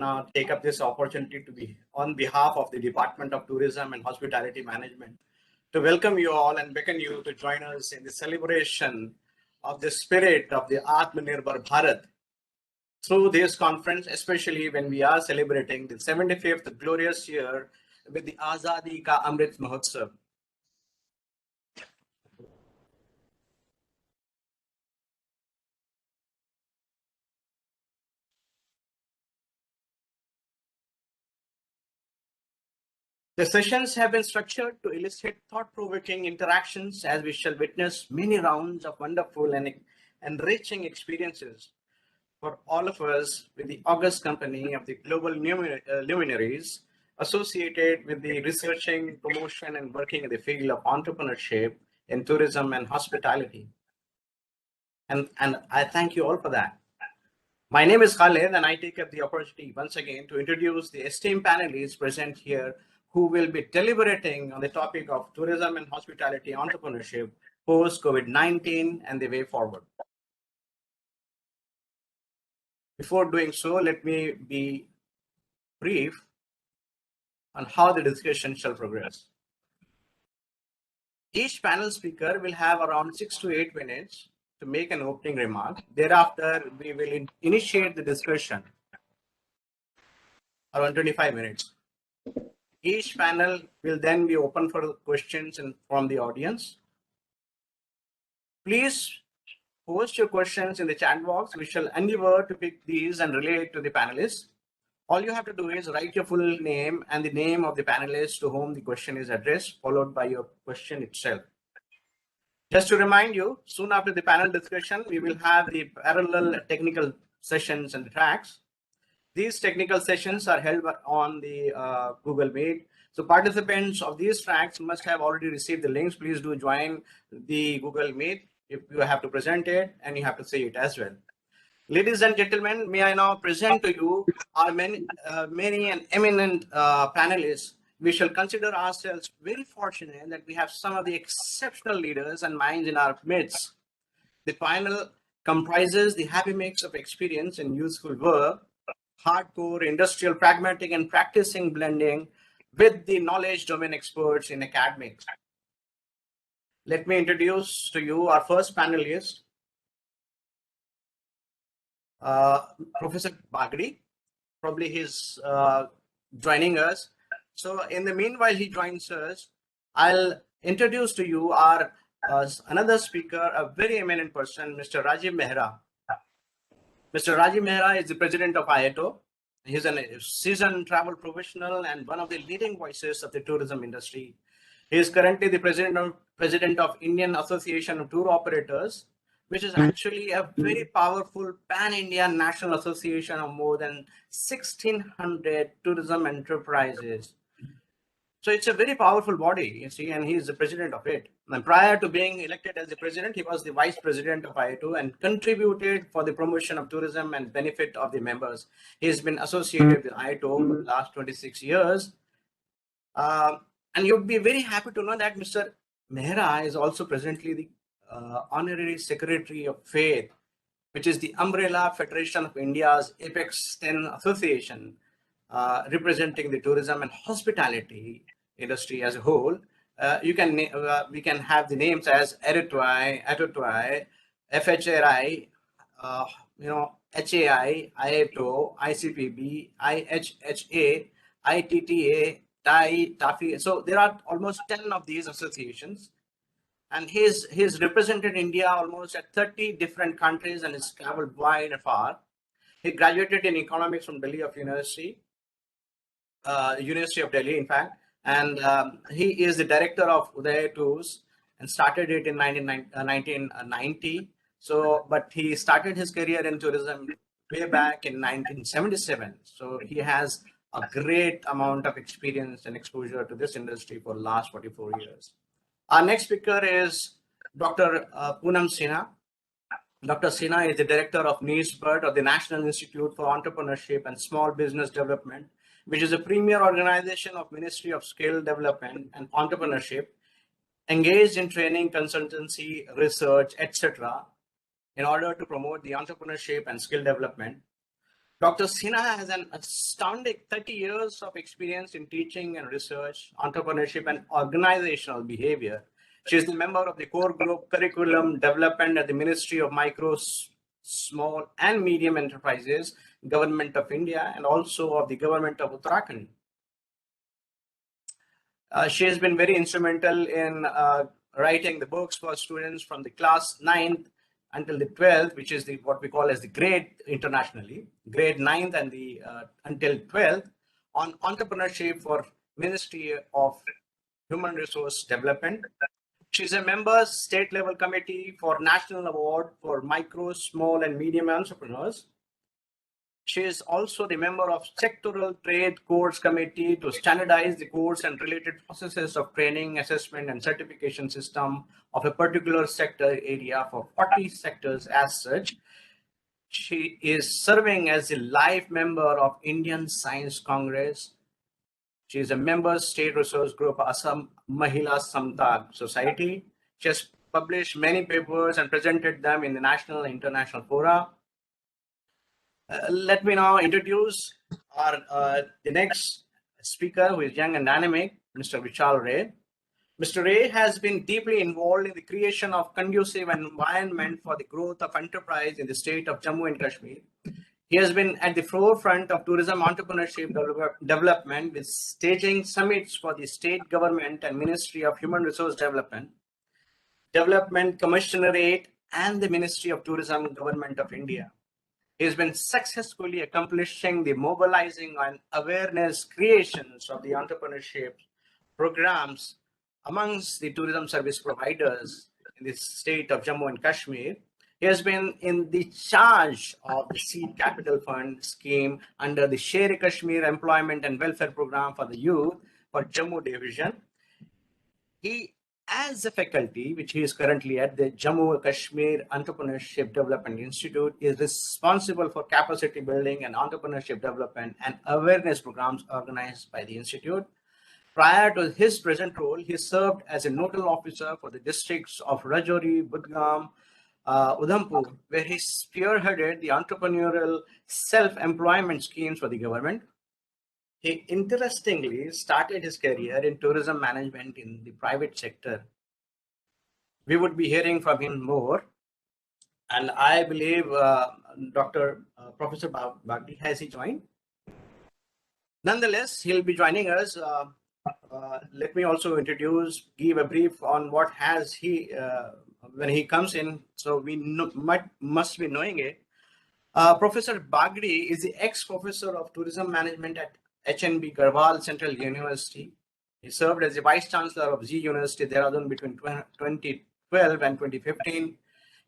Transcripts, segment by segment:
now take up this opportunity to be on behalf of the Department of Tourism and Hospitality Management to welcome you all and beckon you to join us in the celebration of the spirit of the Atmanirbhar Bharat through this conference, especially when we are celebrating the 75th glorious year with the Azadi Ka Amrit Mahotsav. The sessions have been structured to elicit thought-provoking interactions as we shall witness many rounds of wonderful and enriching experiences for all of us with the august company of the global luminaries associated with the researching, promotion, and working in the field of entrepreneurship in tourism and hospitality. And I thank you all for that. My name is Khaled, and I take up the opportunity once again to introduce the esteemed panelists present here who will be deliberating on the topic of tourism and hospitality entrepreneurship post-COVID-19 and the way forward. Before doing so, let me be brief on how the discussion shall progress. Each panel speaker will have around 6 to 8 minutes to make an opening remark. Thereafter, we will initiate the discussion around 25 minutes. Each panel will then be open for questions from the audience. Please post your questions in the chat box. We shall endeavor to pick these and relay it to the panelists. All you have to do is write your full name and the name of the panelist to whom the question is addressed, followed by your question itself. Just to remind you, soon after the panel discussion, we will have the parallel technical sessions and tracks. These technical sessions are held on the Google Meet. So participants of these tracks must have already received the links. Please do join the Google Meet if you have to present it and you have to see it as well. Ladies and gentlemen, may I now present to you our many and eminent panelists. We shall consider ourselves very fortunate that we have some of the exceptional leaders and minds in our midst. The panel comprises the happy mix of experience and useful work, hardcore, industrial, pragmatic, and practicing blending with the knowledge domain experts in academics. Let me introduce to you our first panelist, Professor Bagri. Probably he's joining us. So in the meanwhile he joins us, I'll introduce to you our another speaker, a very eminent person, Mr. Rajiv Mehra. Mr. Rajiv Mehra is the president of IATO. He's a seasoned travel professional and one of the leading voices of the tourism industry. He is currently the president of Indian Association of Tour Operators, which is actually a very powerful pan-India national association of more than 1,600 tourism enterprises. So it's a very powerful body, you see, and he is the president of it. And prior to being elected as the president, he was the vice president of IATO and contributed for the promotion of tourism and benefit of the members. He has been associated with IATO for the last 26 years. And you'd be very happy to know that Mr. Mehra is also presently the Honorary Secretary of FAITH, which is the umbrella federation of India's Apex 10 Association, representing the tourism and hospitality industry as a whole. We can have the names as Eritwai, Atotwai, FHRI, HAI, IATO, ICPB, IHHA, ITTA, TAI, TAFI. So there are almost 10 of these associations. And he's represented India almost at 30 different countries and has traveled wide and far. He graduated in economics from Delhi of University of Delhi, in fact. And he is the director of Uday Tours and started it in 1990. So, but he started his career in tourism way back in 1977. So he has a great amount of experience and exposure to this industry for the last 44 years. Our next speaker is Dr. Poonam Sinha. Dr. Sinha is the director of NISBERT, of the National Institute for Entrepreneurship and Small Business Development, which is a premier organization of Ministry of Skill Development and Entrepreneurship, engaged in training, consultancy, research, etc., in order to promote the entrepreneurship and skill development. Dr. Sinha has an astounding 30 years of experience in teaching and research, entrepreneurship, and organizational behavior. She is the member of the core group curriculum development at the Ministry of Micro, Small, and Medium Enterprises, Government of India, and also of the Government of Uttarakhand. She has been very instrumental in writing the books for students from the class 9th until the 12th, which is what we call as the grade internationally, grade 9th and the until 12th, on entrepreneurship for Ministry of Human Resource Development. She's a member state level committee for National Award for Micro, Small, and Medium Entrepreneurs. She is also the member of Sectoral Trade Course Committee to standardize the course and related processes of training, assessment, and certification system of a particular sector area for 40 sectors as such. She is serving as a live member of Indian Science Congress. She is a member state research group Assam Mahila Samtag Society. She has published many papers and presented them in the national and international fora. Let me now introduce the next speaker, who is young and dynamic, Mr. Vishal Ray. Mr. Ray has been deeply involved in the creation of conducive environment for the growth of enterprise in the state of Jammu and Kashmir. He has been at the forefront of tourism entrepreneurship development with staging summits for the state government and Ministry of Human Resource Development, Development Commissionerate, and the Ministry of Tourism, Government of India. He has been successfully accomplishing the mobilizing and awareness creations of the entrepreneurship programs amongst the tourism service providers in the state of Jammu and Kashmir. He has been in the charge of the Seed Capital Fund scheme under the Sher-e-Kashmir Employment and Welfare Program for the Youth for Jammu Division. He, as a faculty, which he is currently at the Jammu and Kashmir Entrepreneurship Development Institute, is responsible for capacity building and entrepreneurship development and awareness programs organized by the institute. Prior to his present role, he served as a nodal officer for the districts of Rajouri, Budgam, Udhampur, where he spearheaded the entrepreneurial self-employment schemes for the government. He interestingly started his career in tourism management in the private sector. We would be hearing from him more. And I believe Dr. Professor Bagdi, has he joined? Nonetheless, he'll be joining us. Let me also give a brief on what has he, when he comes in, so we must be knowing it. Professor Bagdi is the ex-professor of tourism management at HNB Garhwal Central University. He served as the Vice Chancellor of Zee University, Dehradun between 2012 and 2015.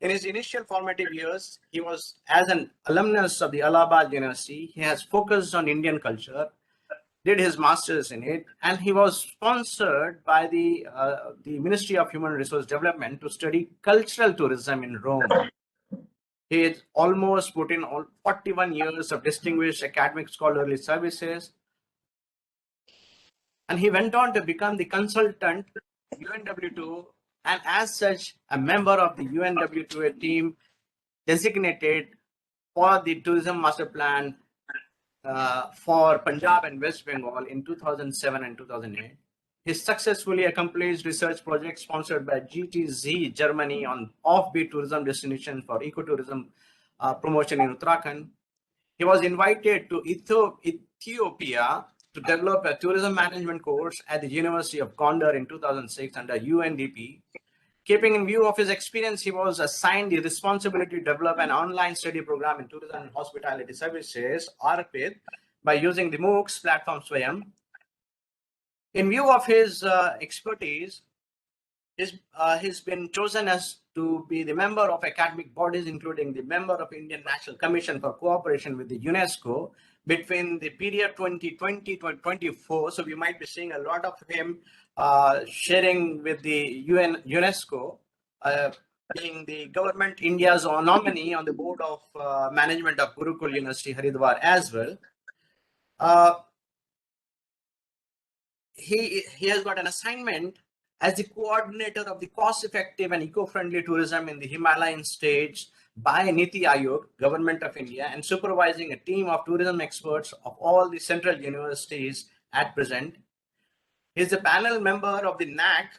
In his initial formative years, he was as an alumnus of the Allahabad University. He has focused on Indian culture, did his master's in it, and he was sponsored by the Ministry of Human Resource Development to study cultural tourism in Rome. He has almost put in all 41 years of distinguished academic scholarly services. And he went on to become the consultant UNW2, and as such, a member of the UNW2 team designated for the tourism master plan for Punjab and West Bengal in 2007 and 2008. He successfully accomplished research projects sponsored by GTZ Germany on offbeat tourism destinations for ecotourism promotion in Uttarakhand. He was invited to Ethiopia to develop a tourism management course at the University of Gondar in 2006 under UNDP. Keeping in view of his experience, he was assigned the responsibility to develop an online study program in tourism and hospitality services, RPID, by using the MOOCs platform Swayam. In view of his expertise, he's been chosen as to be the member of academic bodies, including the member of Indian National Commission for Cooperation with the UNESCO between the period 2020 to 2024. So we might be seeing a lot of him sharing with the UNESCO, being the government India's nominee on the board of management of Gurukul University, Haridwar as well. He has got an assignment as the coordinator of the cost-effective and eco-friendly tourism in the Himalayan states by Niti Aayog, Government of India, and supervising a team of tourism experts of all the central universities at present. He is a panel member of the NAC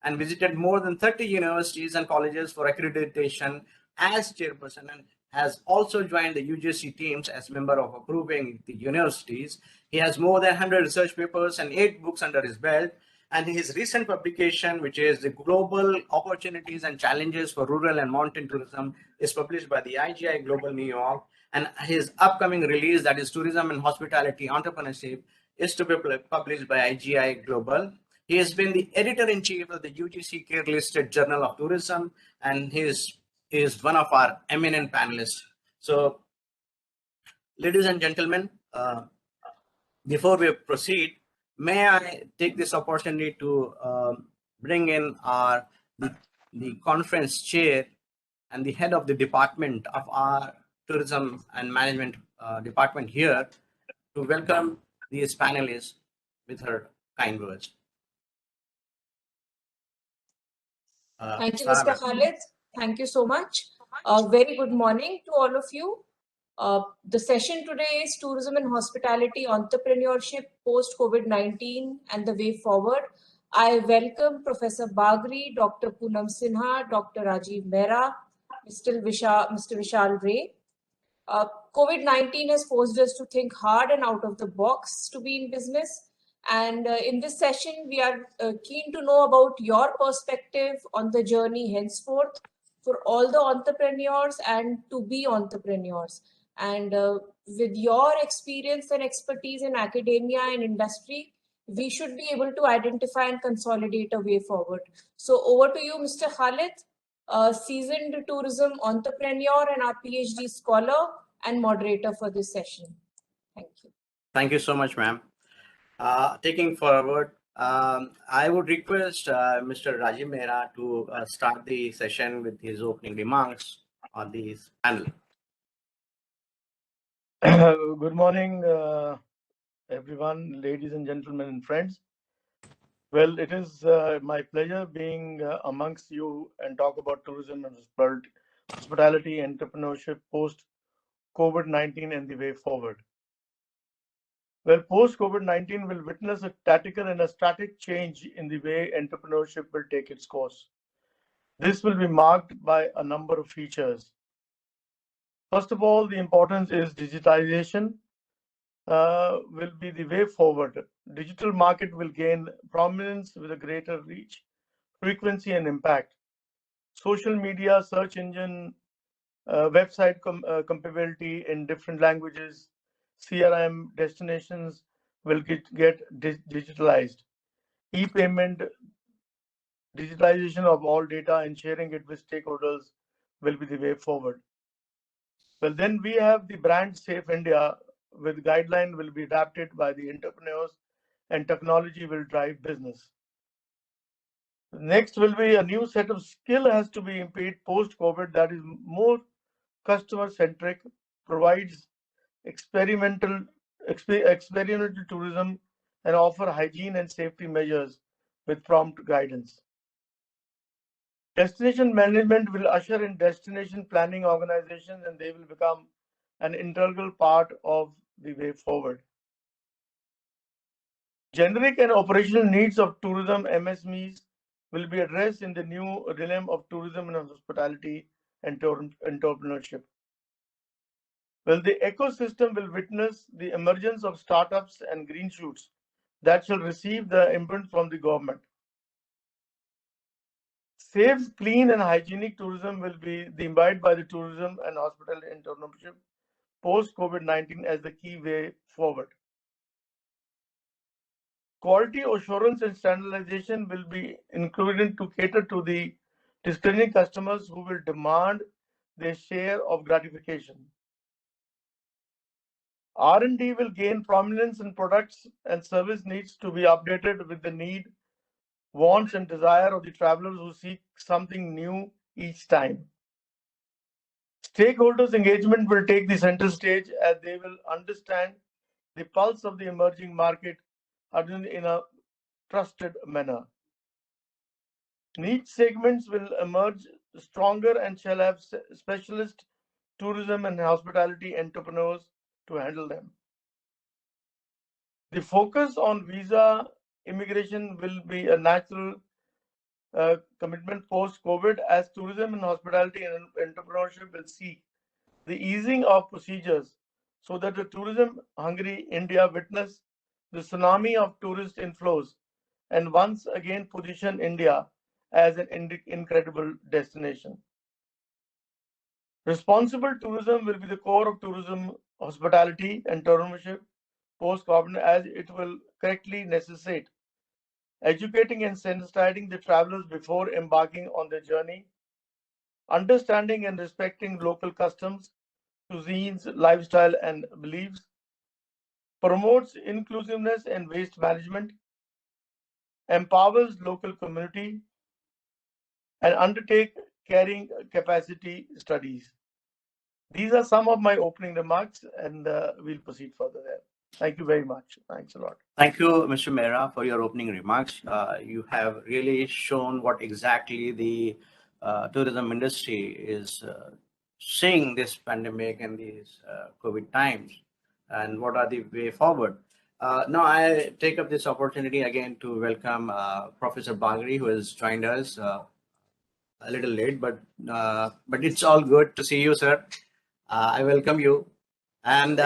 and visited more than 30 universities and colleges for accreditation as chairperson, and has also joined the UGC teams as member of approving the universities. He has more than 100 research papers and 8 books under his belt. And his recent publication, which is the Global Opportunities and Challenges for Rural and Mountain Tourism, is published by the IGI Global New York. And his upcoming release, that is Tourism and Hospitality Entrepreneurship, is to be published by IGI Global. He has been the editor-in-chief of the UGC Care Listed Journal of Tourism, and he is one of our eminent panelists. So, ladies and gentlemen, before we proceed, may I take this opportunity to bring in the conference chair and the head of the department of our tourism and management department here to welcome these panelists with her kind words. Thank you, Mr. Khalid. Thank you so much. Very good morning to all of you. The session today is Tourism and Hospitality Entrepreneurship post-COVID-19 and the way forward. I welcome Professor Bagri, Dr. Poonam Sinha, Dr. Rajiv Mehra, Mr. Vishal Ray. COVID-19 has forced us to think hard and out of the box to be in business. And in this session, we are keen to know about your perspective on the journey henceforth for all the entrepreneurs and to be entrepreneurs. And with your experience and expertise in academia and industry, we should be able to identify and consolidate a way forward. So over to you, Mr. Khalid, a seasoned tourism entrepreneur and our PhD scholar and moderator for this session. Thank you. Thank you so much, ma'am. Taking forward, I would request Mr. Rajiv Mehra to start the session with his opening remarks on this panel. Good morning, everyone, ladies and gentlemen and friends. Well, it is my pleasure being amongst you and talk about tourism and hospitality entrepreneurship post COVID-19 and the way forward. Well, post-COVID-19 will witness a tactical and a static change in the way entrepreneurship will take its course. This will be marked by a number of features. First of all, the importance is digitization will be the way forward. Digital market will gain prominence with a greater reach, frequency, and impact. Social media, search engine, website compatibility in different languages, CRM destinations will get digitalized. E-payment, digitalization of all data and sharing it with stakeholders will be the way forward. Well, then we have the brand Safe India with guideline will be adapted by the entrepreneurs and technology will drive business. Next will be a new set of skill has to be imparted post-COVID that is more customer-centric, provides experimental tourism and offer hygiene and safety measures with prompt guidance. Destination management will usher in destination planning organizations and they will become an integral part of the way forward. Generic and operational needs of tourism MSMEs will be addressed in the new realm of tourism and hospitality and entrepreneurship. Well, the ecosystem will witness the emergence of startups and green shoots that shall receive the imprint from the government. Safe, clean, and hygienic tourism will be imbibed by the tourism and hospitality entrepreneurship post-COVID-19 as the key way forward. Quality assurance and standardization will be included to cater to the discerning customers who will demand their share of gratification. R&D will gain prominence in products and service needs to be updated with the need, wants, and desire of the travelers who seek something new each time. Stakeholders' engagement will take the center stage as they will understand the pulse of the emerging market in a trusted manner. Niche segments will emerge stronger and shall have specialist tourism and hospitality entrepreneurs to handle them. The focus on visa immigration will be a natural commitment post-COVID, as tourism and hospitality and entrepreneurship will seek the easing of procedures so that the tourism-hungry India witness the tsunami of tourist inflows and once again position India as an incredible destination. Responsible tourism will be the core of tourism, hospitality, and entrepreneurship post-COVID, as it will correctly necessitate educating and sensitizing the travelers before embarking on their journey, understanding and respecting local customs, cuisines, lifestyle, and beliefs, promotes inclusiveness and waste management, empowers local community, and undertake carrying capacity studies. These are some of my opening remarks, and we'll proceed further there. Thank you very much. Thanks a lot. Thank you, Mr. Mehra, for your opening remarks. You have really shown what exactly the tourism industry is seeing this pandemic and these COVID times, and what are the way forward. Now, I take up this opportunity again to welcome Professor Bagri, who has joined us a little late, but it's all good to see you, sir. I welcome you, and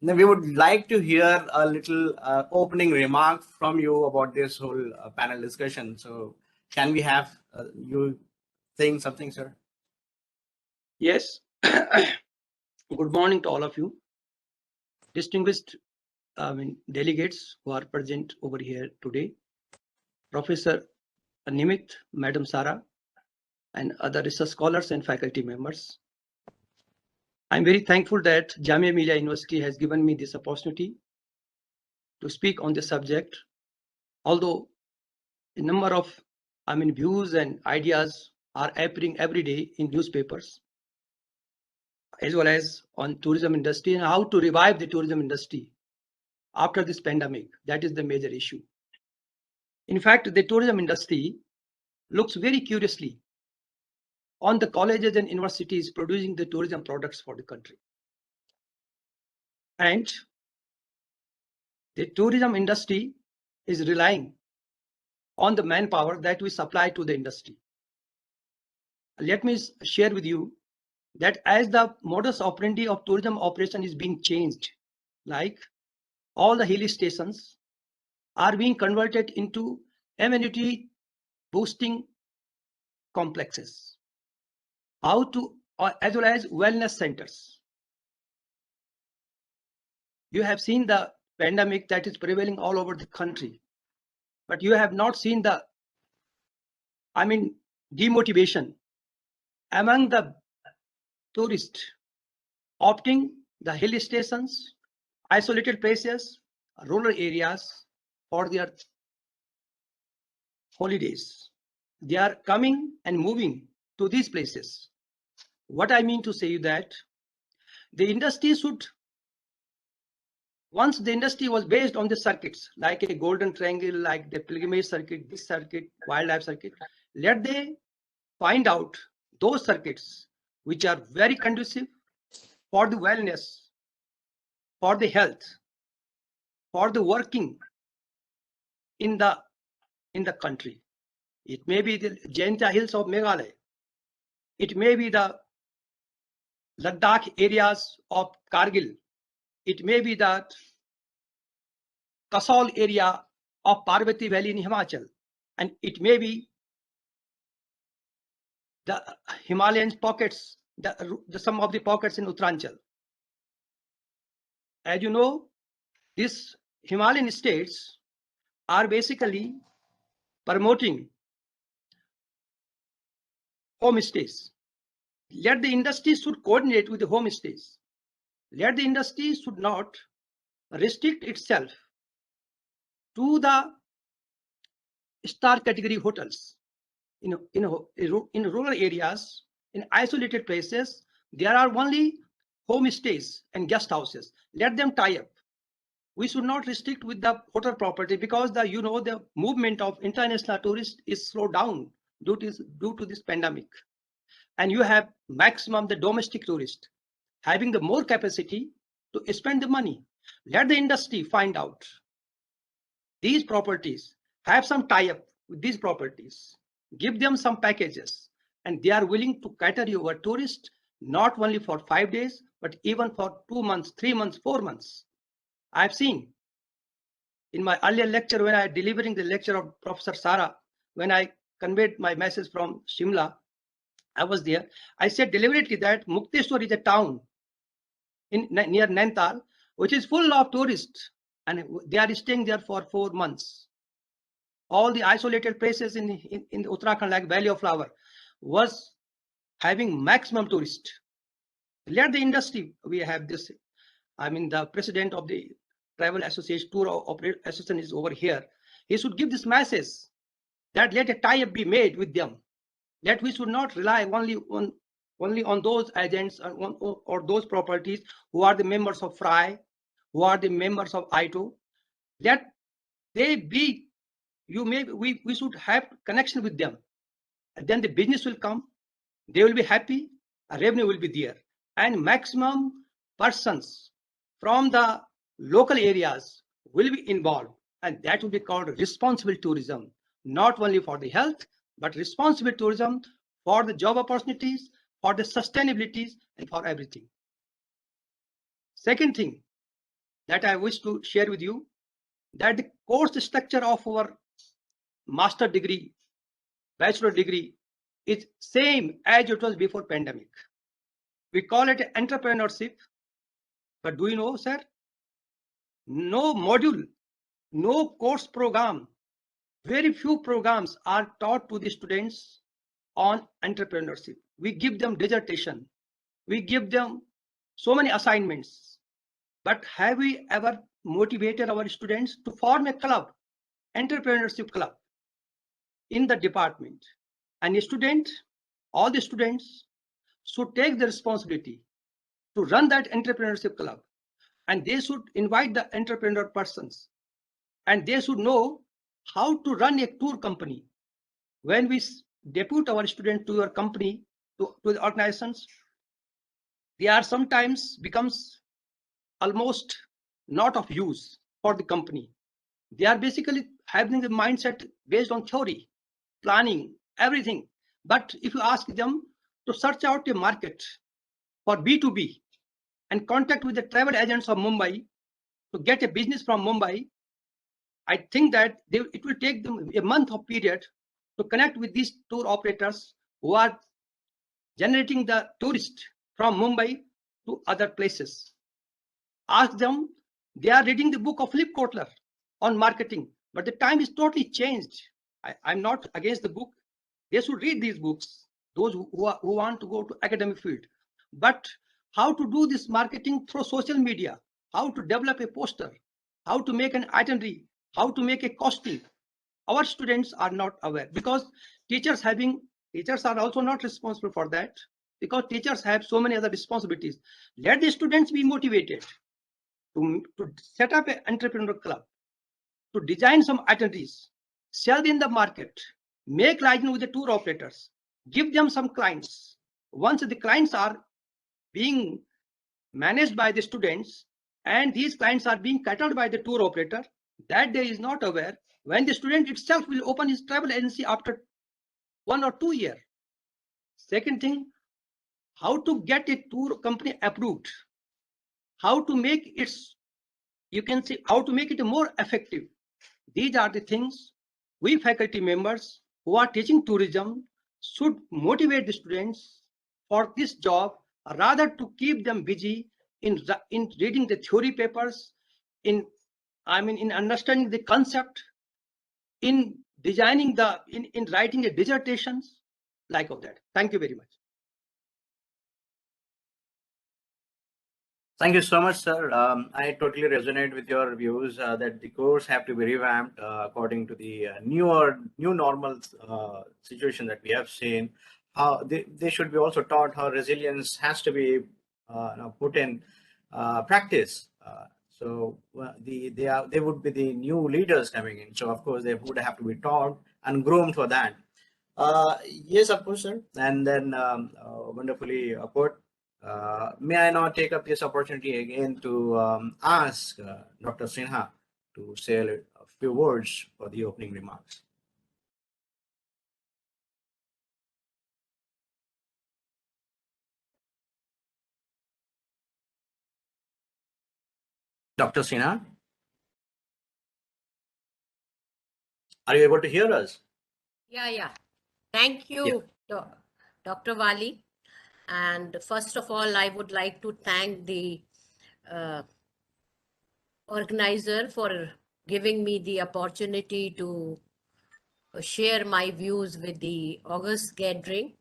we would like to hear a little opening remark from you about this whole panel discussion. So, can we have you saying something, sir? Yes. Good morning to all of you, distinguished delegates who are present over here today, Professor Nimit, Madam Sara, and other research scholars and faculty members. I'm very thankful that Jamia Millia University has given me this opportunity to speak on this subject. Although a number of views and ideas are appearing every day in newspapers, as well as on tourism industry and how to revive the tourism industry after this pandemic. That is the major issue. In fact, the tourism industry looks very curiously on the colleges and universities producing the tourism products for the country. And the tourism industry is relying on the manpower that we supply to the industry. Let me share with you that as the modus operandi of tourism operation is being changed, like all the hill stations are being converted into amenity boosting complexes, as well as wellness centers. You have seen the pandemic that is prevailing all over the country, but you have not seen the demotivation among the tourists opting the hill stations, isolated places, rural areas for their holidays. They are coming and moving to these places. What I mean to say that the industry should, once the industry was based on the circuits, like a golden triangle, like the pilgrimage circuit, this circuit, wildlife circuit, let they find out those circuits which are very conducive for the wellness, for the health, for the working in the country. It may be the Jaintia Hills of Meghalaya. It may be the Ladakh areas of Kargil. It may be the Kasol area of Parvati Valley in Himachal. And it may be the Himalayan pockets, some of the pockets in Uttaranchal. As you know, these Himalayan states are basically promoting homestays. Let the industry should coordinate with the homestays. Let the industry should not restrict itself to the star category hotels. In rural areas, in isolated places, there are only homestays and guest houses. Let them tie up. We should not restrict with the hotel property, because the movement of international tourists is slowed down due to this pandemic. and you have maximum the domestic tourist having the more capacity to spend the money. Let the industry find out these properties, have some tie-up with these properties, give them some packages, and they are willing to cater your tourist not only for 5 days, but even for 2 months, 3 months, 4 months. I've seen in my earlier lecture when I delivering the lecture of Professor Sara, when I conveyed my message from Shimla, I was there. I said deliberately that Mukteshwar is a town near Nainital, which is full of tourists, and they are staying there for 4 months. All the isolated places in Uttarakhand, like Valley of Flower, was having maximum tourists. Let the industry, we have this, I mean, the president of the Travel Association, Tour Operator Association is over here. He should give this message that let a tie-up be made with them, that we should not rely only on those agents or those properties who are the members of FRI, who are the members of ITO. Let they be, we should have connection with them. And then the business will come, they will be happy, a revenue will be there, and maximum persons from the local areas will be involved, and that will be called responsible tourism, not only for the health, but responsible tourism for the job opportunities, for the sustainabilities, and for everything. Second thing that I wish to share with you, that the course structure of our master degree, bachelor degree is same as it was before pandemic. We call it entrepreneurship, but do you know, sir? No module, no course program, very few programs are taught to the students on entrepreneurship. We give them dissertation, we give them so many assignments, but have we ever motivated our students to form a club, entrepreneurship club in the department? And a student, all the students should take the responsibility to run that entrepreneurship club, and they should invite the entrepreneur persons, and they should know how to run a tour company. When we depute our students to your company, to the organizations, they are sometimes becomes almost not of use for the company. They are basically having the mindset based on theory, planning, everything. But if you ask them to search out a market for B2B and contact with the travel agents of Mumbai to get a business from Mumbai, I think that it will take them a month of period to connect with these tour operators who are generating the tourists from Mumbai to other places. Ask them, they are reading the book of Philip Kotler on marketing, but the time is totally changed. I'm not against the book. They should read these books, those who want to go to academic field. But how to do this marketing through social media, how to develop a poster, how to make an itinerary, how to make a costing, our students are not aware, because teachers are also not responsible for that, because teachers have so many other responsibilities. Let the students be motivated to set up an entrepreneur club, to design some itineraries, sell in the market, make liaison with the tour operators, give them some clients. Once the clients are being managed by the students and these clients are being catered by the tour operator, that day is not aware when the student itself will open his travel agency after 1 or 2 years. Second thing, how to get a tour company approved, how to make it, you can say, how to make it more effective. These are the things we faculty members who are teaching tourism should motivate the students for this job, rather to keep them busy in reading the theory papers, in understanding the concept, in designing in writing the dissertations, like of that. Thank you very much. Thank you so much, sir. I totally resonate with your views that the course have to be revamped according to the new normal situation that we have seen. How they should be also taught how resilience has to be put in practice. So they would be the new leaders coming in. So of course they would have to be taught and groomed for that. Yes, of course, sir. And then wonderfully put. May I now take up this opportunity again to ask Dr. Sinha to say a few words for the opening remarks. Dr. Sinha, are you able to hear us? Yeah. Thank you, Dr. Wali. And first of all, I would like to thank the organizer for giving me the opportunity to share my views with the August gathering.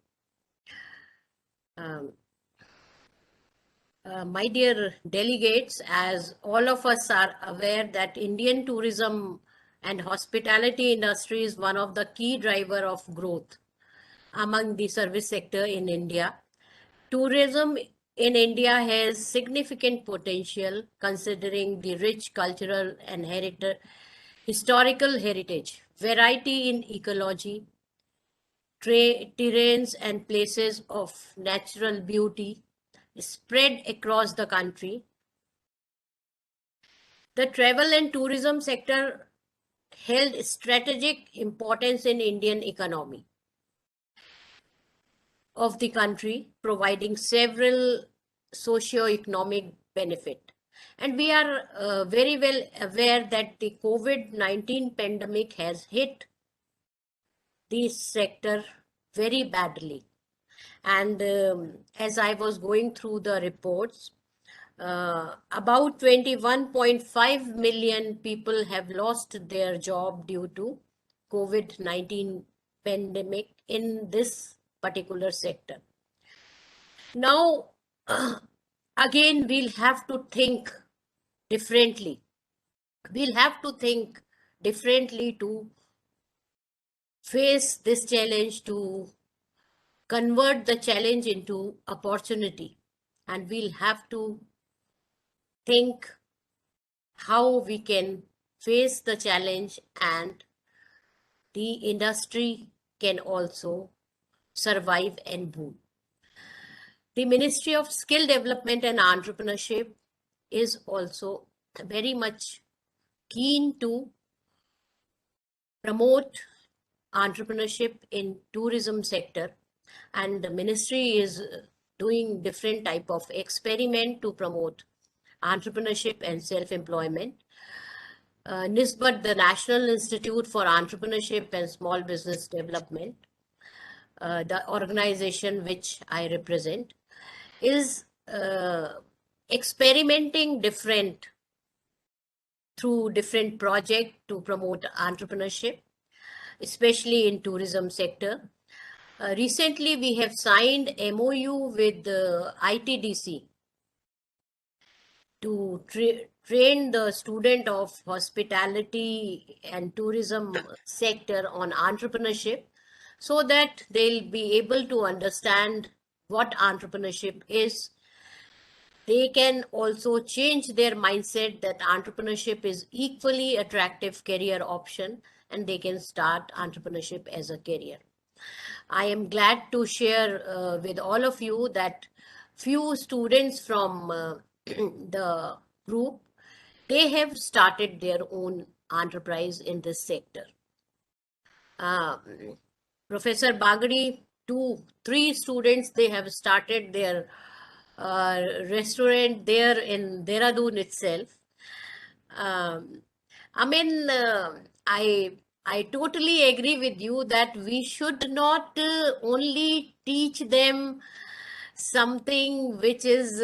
My dear delegates, as all of us are aware that Indian tourism and hospitality industry is one of the key driver of growth among the service sector in India. Tourism in India has significant potential considering the rich cultural and historical heritage, variety in ecology, terrains and places of natural beauty spread across the country. The travel and tourism sector held strategic importance in Indian economy of the country, providing several socio-economic benefit. And we are very well aware that the COVID-19 pandemic has hit this sector very badly. And as I was going through the reports, about 21.5 million people have lost their job due to COVID-19 pandemic in this particular sector. Now, again, we'll have to think differently. We'll have to think differently to face this challenge, to convert the challenge into opportunity. And we'll have to think how we can face the challenge and the industry can also survive and boom. The Ministry of Skill Development and Entrepreneurship is also very much keen to promote entrepreneurship in tourism sector, and the ministry is doing different type of experiment to promote entrepreneurship and self-employment. NISBET, the National Institute for Entrepreneurship and Small Business Development, the organization which I represent, is experimenting through different projects to promote entrepreneurship, especially in tourism sector. Recently, we have signed MOU with the ITDC to train the student of hospitality and tourism sector on entrepreneurship, so that they'll be able to understand what entrepreneurship is. They can also change their mindset that entrepreneurship is equally attractive career option, and they can start entrepreneurship as a career. I am glad to share with all of you that few students from the group, they have started their own enterprise in this sector. Professor Bagri, 2-3 students, they have started their restaurant there in Dehradun itself. I totally agree with you that we should not only teach them something which is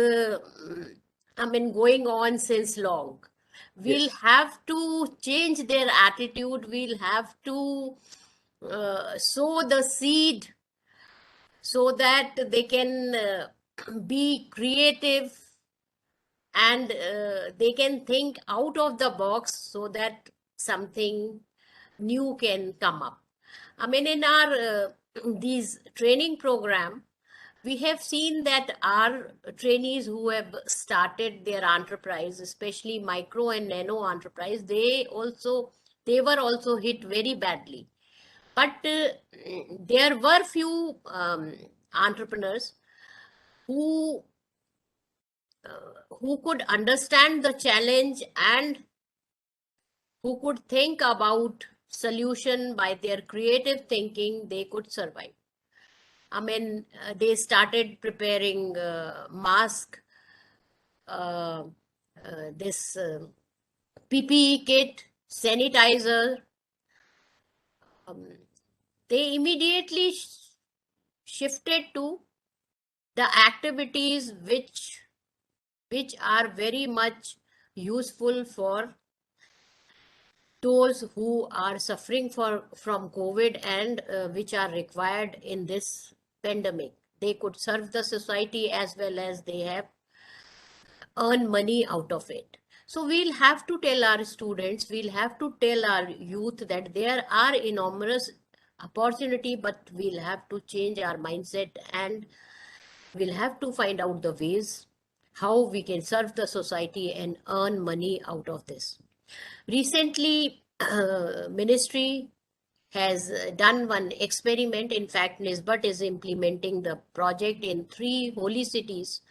going on since long. We'll have to change their attitude. We'll have to sow the seed so that they can be creative and they can think out of the box so that something new can come up. In our these training program, we have seen that our trainees who have started their enterprise, especially micro and nano enterprise, they were also hit very badly. But there were few entrepreneurs who could understand the challenge and who could think about solution. By their creative thinking, they could survive. I mean, they started preparing mask, this PPE kit, sanitizer. They immediately shifted to the activities which are very much useful for those who are suffering from COVID and which are required in this pandemic. They could serve the society as well as they have earn money out of it. So we'll have to tell our students, we'll have to tell our youth that there are enormous opportunity, but we'll have to change our mindset and we'll have to find out the ways how we can serve the society and earn money out of this. Recently, ministry has done one experiment. In fact, Nisbat is implementing the project in 3 holy cities,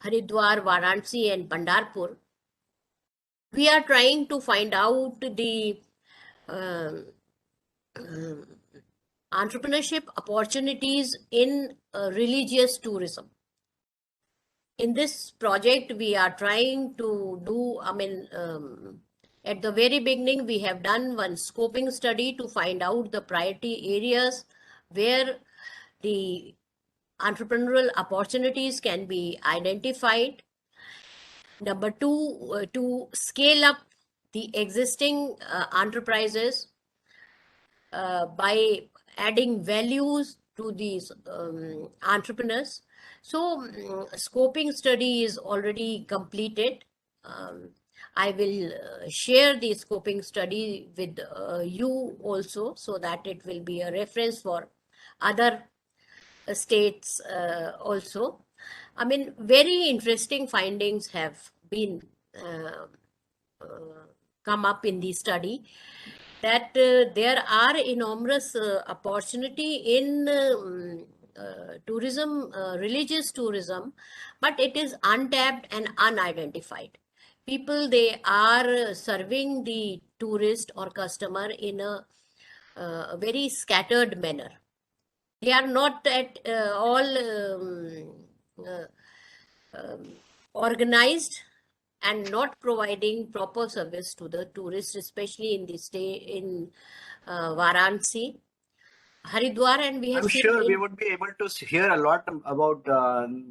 Haridwar, Varanasi and Pandharpur. We are trying to find out the entrepreneurship opportunities in religious tourism. In this project, we are trying to do, at the very beginning, we have done one scoping study to find out the priority areas where the entrepreneurial opportunities can be identified. Number 2, to scale up the existing enterprises by adding values to these entrepreneurs. So scoping study is already completed. I will share the scoping study with you also, so that it will be a reference for other states also. I mean, very interesting findings have been come up in the study, that there are enormous opportunity in tourism, religious tourism, but it is untapped and unidentified. People, they are serving the tourist or customer in a very scattered manner. They are not at all organized and not providing proper service to the tourists, especially in the stay in Varanasi, Haridwar, and we have I'm seen sure we would be able to hear a lot about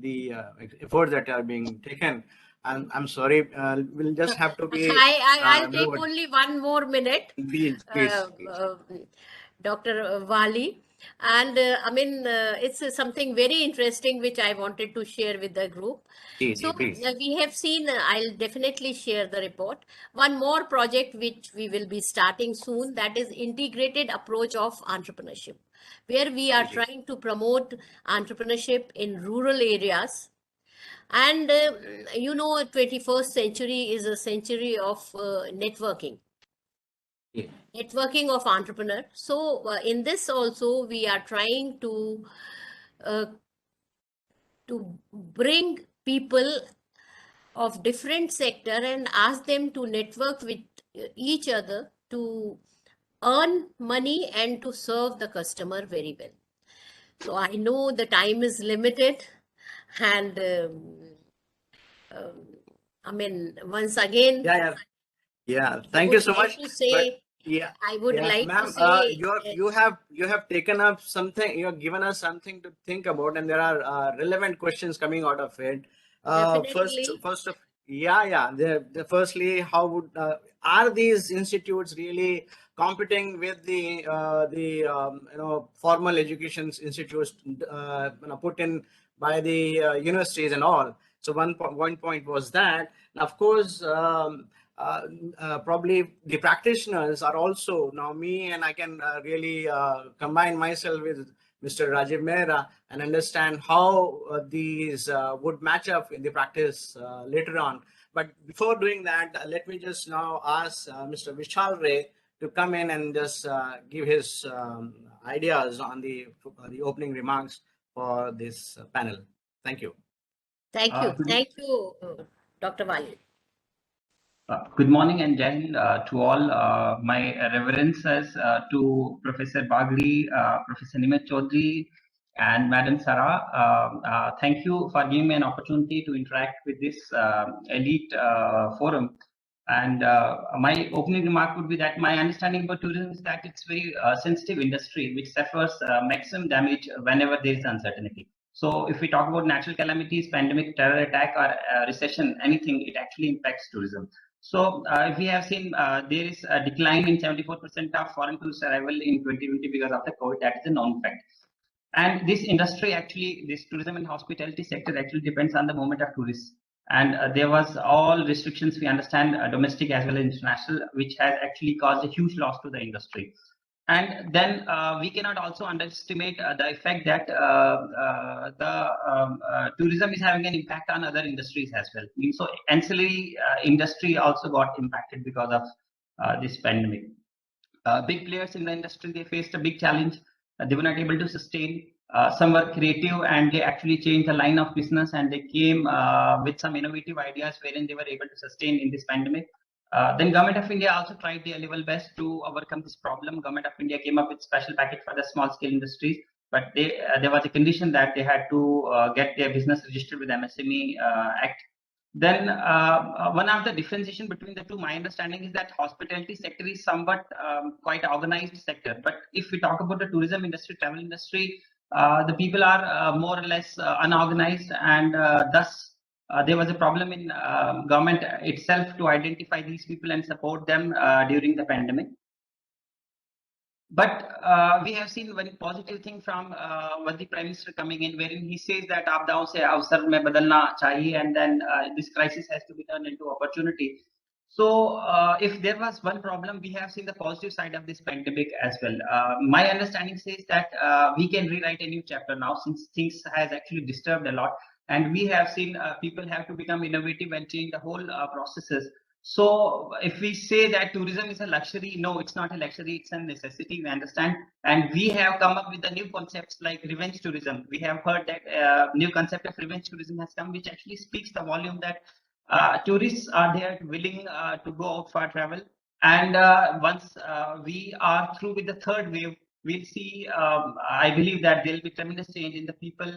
the efforts that are being taken. I'm sorry, we'll just have to be. I'll take only 1 more minute. Please, please. Dr. Wali. And it's something very interesting which I wanted to share with the group. So we have seen, I'll definitely share the report. One more project which we will be starting soon, that is integrated approach of entrepreneurship, where we are trying to promote entrepreneurship in rural areas. And 21st century is a century of networking. Networking of entrepreneur. So in this also we are trying to bring people of different sector and ask them to network with each other to earn money and to serve the customer very well. So I know the time is limited, and once again, Thank you so much. I would like ma'am, to say you have taken up something. You have given us something to think about, and there are relevant questions coming out of it. Firstly, how would are these institutes really competing with the formal education institutes put in by the universities and all? So one point was that. And of course, probably the practitioners are also now me, and I can really combine myself with Mr. Rajiv Mehra and understand how these would match up in the practice later on. But before doing that, let me just now ask Mr. Vishal Ray to come in and just give his ideas on the opening remarks for this panel. Thank you. Thank you. Thank you, Dr. Wali. Good morning and Jai Hind to all. My reverences to Professor Bagri, Professor Nimet Chaudhary, and Madam Sarah. Thank you for giving me an opportunity to interact with this elite forum. And my opening remark would be that my understanding about tourism is that it's very sensitive industry which suffers maximum damage whenever there is uncertainty. So if we talk about natural calamities, pandemic, terror attack, or recession, anything, it actually impacts tourism. So if we have seen there is a decline in 74% of foreign tourist arrival in 2020 because of the COVID. That is a known fact. And this industry actually, this tourism and hospitality sector actually depends on the movement of tourists. And there was all restrictions, we understand, domestic as well as international, which has actually caused a huge loss to the industry. And then we cannot also underestimate the effect that tourism is having an impact on other industries as well. So ancillary industry also got impacted because of this pandemic. Big players in the industry, they faced a big challenge. They were not able to sustain. Some were creative and they actually changed the line of business, and they came with some innovative ideas wherein they were able to sustain in this pandemic. Then Government of India also tried their level best to overcome this problem. Government of India came up with special package for the small scale industries, but there was a condition that they had to get their business registered with MSME Act. Then one of the differentiation between the two, my understanding is that hospitality sector is somewhat quite organized sector. But if we talk about the tourism industry, travel industry, the people are more or less unorganized, and thus there was a problem in government itself to identify these people and support them during the pandemic. But we have seen one positive thing from the Prime Minister coming in, wherein he says that आपदाओं से अवसर में बदलना चाहिए, and then this crisis has to be turned into opportunity. So if there was one problem, we have seen the positive side of this pandemic as well. My understanding says that we can rewrite a new chapter now, since things has actually disturbed a lot, and we have seen people have to become innovative and change the whole processes. So if we say that tourism is a luxury, no, it's not a luxury, it's a necessity, we understand. And we have come up with the new concepts like revenge tourism. We have heard that new concept of revenge tourism has come, which actually speaks the volume that tourists are there willing to go out for travel. And once we are through with the third wave, we'll see, I believe that there will be tremendous change in the people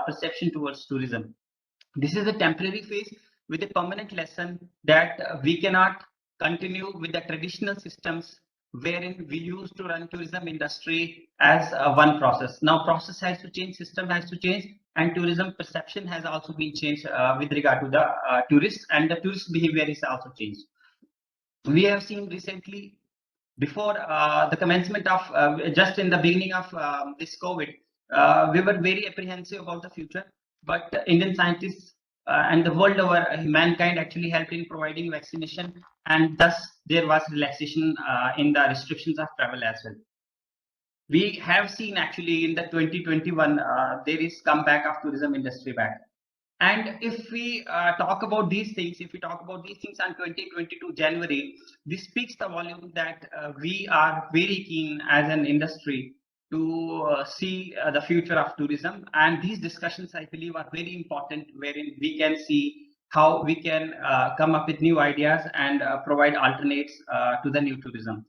perception towards tourism. This is a temporary phase with a permanent lesson that we cannot continue with the traditional systems wherein we used to run tourism industry as one process. Now process has to change, system has to change, and tourism perception has also been changed with regard to the tourists, and the tourist behavior is also changed. We have seen recently, before the commencement of, just in the beginning of this COVID, we were very apprehensive about the future, but Indian scientists and the world over, mankind actually helped in providing vaccination, and thus there was relaxation in the restrictions of travel as well. We have seen actually in the 2021 there is comeback of tourism industry back. And if we talk about these things, on 2022 January, this speaks the volume that we are very keen as an industry to see the future of tourism. And these discussions, I believe, are very important, wherein we can see how we can come up with new ideas and provide alternates to the new tourism.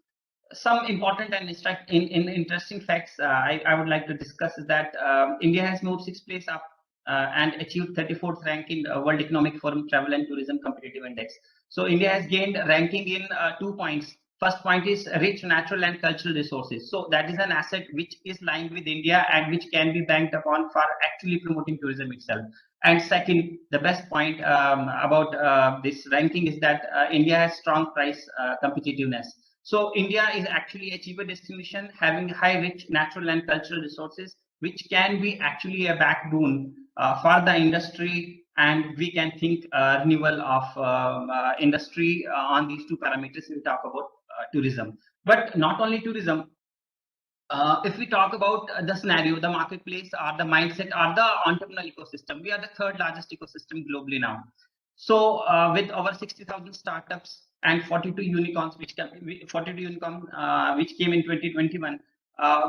Some important and interesting facts I would like to discuss is that India has moved 6th place up and achieved 34th rank in World Economic Forum Travel and Tourism Competitive Index. So India has gained ranking in 2 points. First point is rich natural and cultural resources. So that is an asset which is lying with India and which can be banked upon for actually promoting tourism itself. And second, the best point about this ranking is that India has strong price competitiveness. So India is actually a cheaper destination having high rich natural and cultural resources, which can be actually a backbone for the industry, and we can think renewal of industry on these two parameters. We talk about tourism, but not only tourism. If we talk about the scenario, the marketplace, or the mindset, or the entrepreneurial ecosystem, we are the third largest ecosystem globally now. So with over 60,000 startups and 42 unicorns which came in 2021.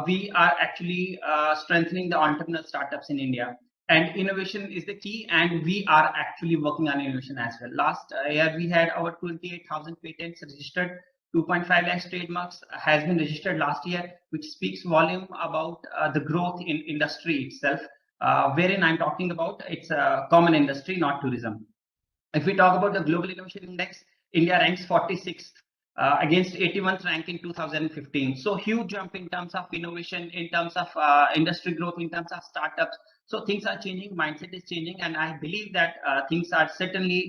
We are actually strengthening the entrepreneurial startups in India. And innovation is the key, and we are actually working on innovation as well. Last year, we had our 28,000 patents registered, 2.5 lakhs trademarks has been registered last year, which speaks volume about the growth in industry itself, wherein I'm talking about it's a common industry, not tourism. If we talk about the Global Innovation Index, India ranks 46th against 81st rank in 2015. So huge jump in terms of innovation, in terms of industry growth, in terms of startups. So things are changing, mindset is changing, and I believe that things are certainly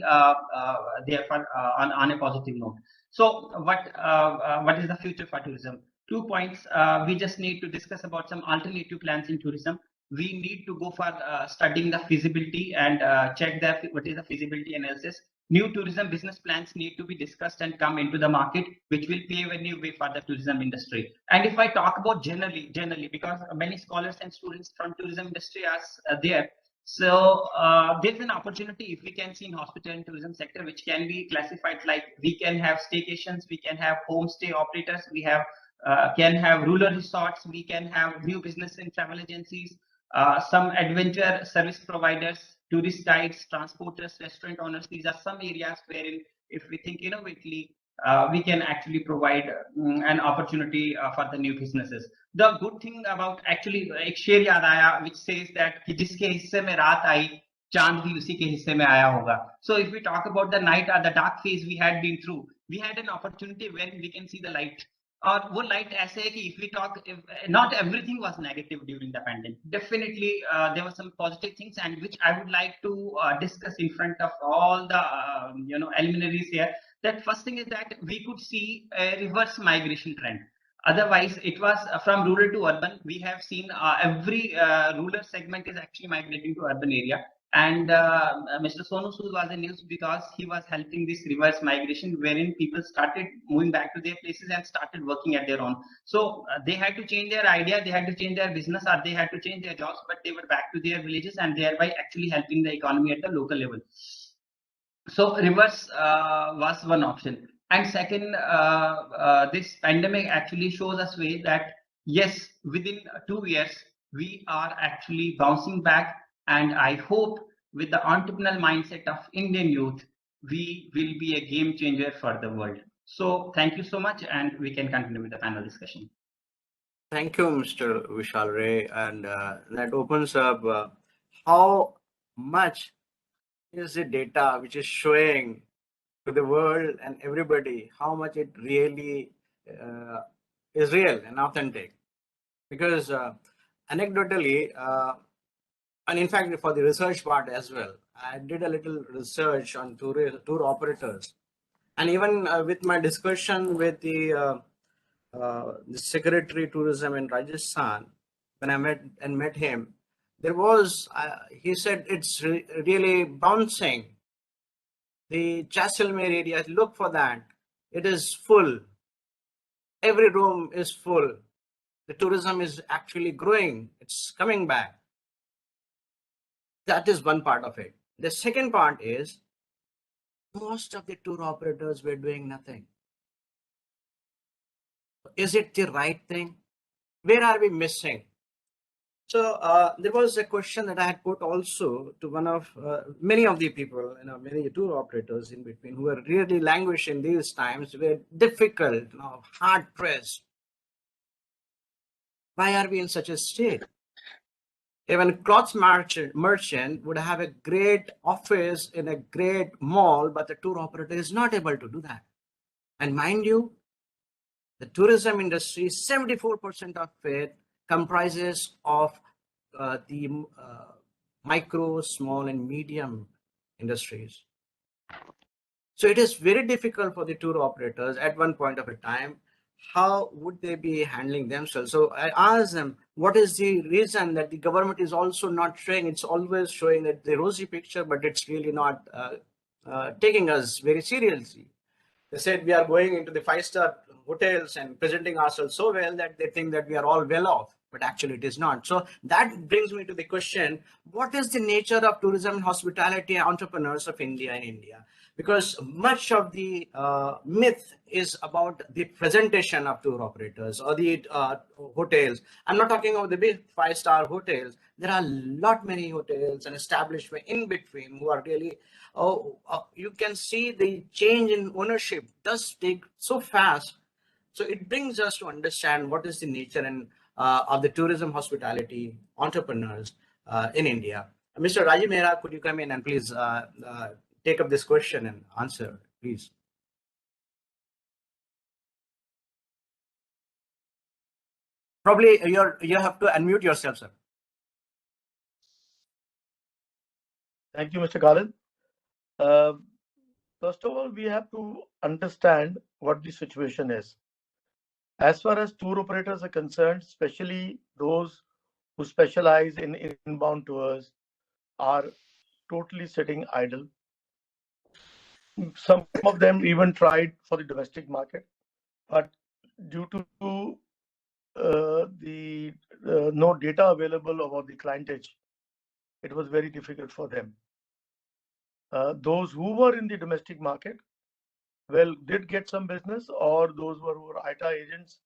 there for, on a positive note. So what is the future for tourism? 2 points. We just need to discuss about some alternative plans in tourism. We need to go for studying the feasibility and check what is the feasibility analysis. New tourism business plans need to be discussed and come into the market, which will pave a new way for the tourism industry. And if I talk about generally, because many scholars and students from tourism industry are there. So there's an opportunity if we can see in hospitality and tourism sector, which can be classified like we can have staycations, we can have homestay operators, we have can have rural resorts, we can have new business and travel agencies, some adventure service providers, tourist guides, transporters, restaurant owners. These are some areas wherein if we think innovatively, we can actually provide an opportunity for the new businesses. The good thing about actually एक शेर याद आया which says that कि जिसके हिस्से में रात आई चांद भी उसी के हिस्से में आया होगा. So if we talk about the night or the dark phase we had been through, we had an opportunity where we can see the light. और वो लाइट ऐसे है कि if we talk, not everything was negative during the pandemic. Definitely there were some positive things, and which I would like to discuss in front of all the luminaries here. That first thing is that we could see a reverse migration trend. Otherwise, it was from rural to urban. We have seen every rural segment is actually migrating to urban area. And Mr. Sonu Sood was in news because he was helping this reverse migration, wherein people started moving back to their places and started working at their own. So they had to change their idea, they had to change their business, or they had to change their jobs, but they were back to their villages and thereby actually helping the economy at the local level. So reverse was one option. And second, this pandemic actually shows us way that yes, within 2 years, we are actually bouncing back. And I hope with the entrepreneurial mindset of Indian youth, we will be a game changer for the world. So thank you so much, and we can continue with the panel discussion. Thank you, Mr. Vishal Ray. And that opens up how much is the data which is showing to the world and everybody how much it really is real and authentic. Because anecdotally, and in fact, for the research part as well, I did a little research on tour operators. And even with my discussion with the Secretary Tourism in Rajasthan, when I met him, there was, he said, it's really bouncing. The Jaisalmer area, look for that. It is full. Every room is full. The tourism is actually growing. It's coming back. That is one part of it. The second part is most of the tour operators were doing nothing. Is it the right thing? Where are we missing? So there was a question that I had put also to one of many of the people, many tour operators in between who were really languishing these times, were difficult, hard pressed. Why are we in such a state? Even clothes merchant would have a great office in a great mall, but the tour operator is not able to do that. And mind you, the tourism industry, 74% of it comprises of the micro, small, and medium industries. So it is very difficult for the tour operators at one point of a time. How would they be handling themselves? So I asked them, what is the reason that the government is also not showing? It's always showing that the rosy picture, but it's really not taking us very seriously. They said we are going into the 5-star hotels and presenting ourselves so well that they think that we are all well off, but actually it is not. So that brings me to the question, what is the nature of tourism and hospitality entrepreneurs of India in India? because much of the myth is about the presentation of tour operators or the hotels. I'm not talking about the big 5-star hotels. There are a lot many hotels and establishment in between who are really, you can see the change in ownership does take so fast. So it brings us to understand what is the nature and of the tourism hospitality entrepreneurs in India. Mr. Rajiv Mehra, could you come in and please take up this question and answer, please? Probably you have to unmute yourself, sir. Thank you, Mr. Khalid. First of all, we have to understand what the situation is. As far as tour operators are concerned, especially those who specialize in inbound tours, are totally sitting idle. Some of them even tried for the domestic market, but due to the no data available about the clientage, it was very difficult for them. Those who were in the domestic market, well, did get some business, or those who were ITA agents